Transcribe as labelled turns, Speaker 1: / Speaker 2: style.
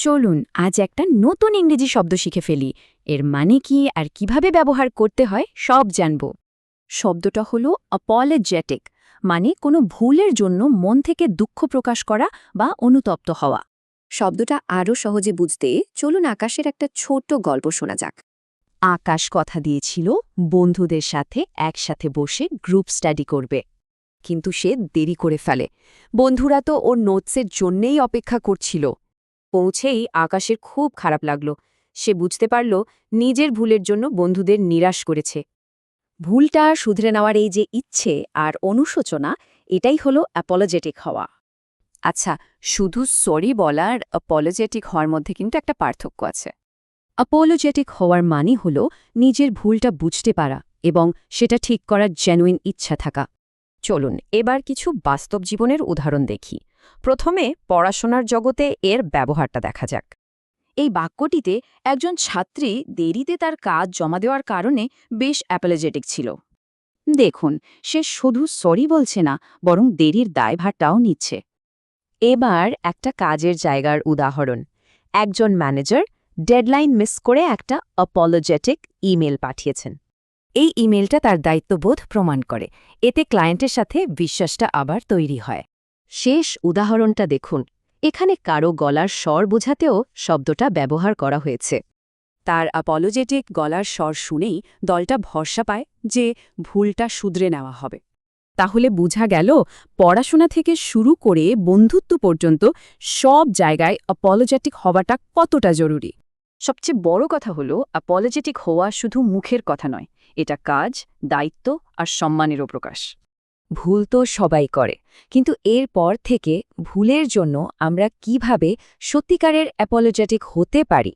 Speaker 1: চলুন আজ একটা নতুন ইংরেজি শব্দ শিখে ফেলি। এর মানে কি আর কিভাবে ব্যবহার করতে হয় সব জানব। শব্দটা হলো অ্যাপোলোজেটিক, মানে কোনো ভুলের জন্য মন থেকে দুঃখ প্রকাশ করা বা অনুতপ্ত হওয়া।
Speaker 2: শব্দটা আরও সহজে বুঝতে চলুন আকাশের একটা ছোট গল্প শোনা যাক।
Speaker 1: আকাশ কথা দিয়েছিল বন্ধুদের সাথে একসাথে বসে গ্রুপ স্টাডি করবে, কিন্তু সে দেরি করে ফেলে। বন্ধুরা তো ওর নোটসের জন্যেই অপেক্ষা করছিল। পৌঁছেই আকাশের খুব খারাপ লাগল। সে বুঝতে পারল নিজের ভুলের জন্য বন্ধুদের নিরাশ করেছে। ভুলটা শুধরে নেওয়ার এই যে ইচ্ছে আর অনুশোচনা, এটাই হলো অ্যাপোলোজেটিক হওয়া। আচ্ছা, শুধু সরি বলার অ্যাপোলোজেটিক হওয়ার মধ্যে কিন্তু একটা পার্থক্য আছে। অ্যাপোলোজেটিক হওয়ার মানে হল নিজের ভুলটা বুঝতে পারা এবং সেটা ঠিক করার জেনুইন ইচ্ছা থাকা। চলুন এবার কিছু বাস্তব জীবনের উদাহরণ দেখি। প্রথমে পড়াশোনার জগতে এর ব্যবহারটা দেখা যাক। এই বাক্যটিতে একজন ছাত্রী দেরিতে তার কাজ জমা দেওয়ার কারণে বেশ অ্যাপোলোজেটিক ছিল। দেখুন, সে শুধু সরি বলছে না, বরং দেরির দায়ভারটাও নিচ্ছে। এবার একটা কাজের জায়গার উদাহরণ। একজন ম্যানেজার ডেডলাইন মিস করে একটা অ্যাপোলোজেটিক ইমেল পাঠিয়েছেন। এই ইমেলটা তার দায়িত্ববোধ প্রমাণ করে। এতে ক্লায়েন্টের সাথে বিশ্বাসটা আবার তৈরি হয়। শেষ উদাহরণটা দেখুন। এখানে কারো গলার স্বর বোঝাতেও শব্দটা ব্যবহার করা হয়েছে। তার অ্যাপোলোজেটিক গলার স্বর শুনেই দলটা ভরসা পায় যে ভুলটা শুধরে নেওয়া হবে। তাহলে বোঝা গেল, পড়াশোনা থেকে শুরু করে বন্ধুত্ব পর্যন্ত সব জায়গায় অ্যাপোলোজেটিক হওয়াটা কতটা জরুরি। সবচেয়ে বড় কথা হলো, অ্যাপোলোজেটিক হওয়া শুধু মুখের কথা নয়, এটা কাজ, দায়িত্ব আর সম্মানেরও প্রকাশ। ভুল তো সবাই করে, কিন্তু এরপর থেকে ভুলের জন্য আমরা কিভাবে সত্যিকারের অ্যাপোলোজেটিক হতে পারি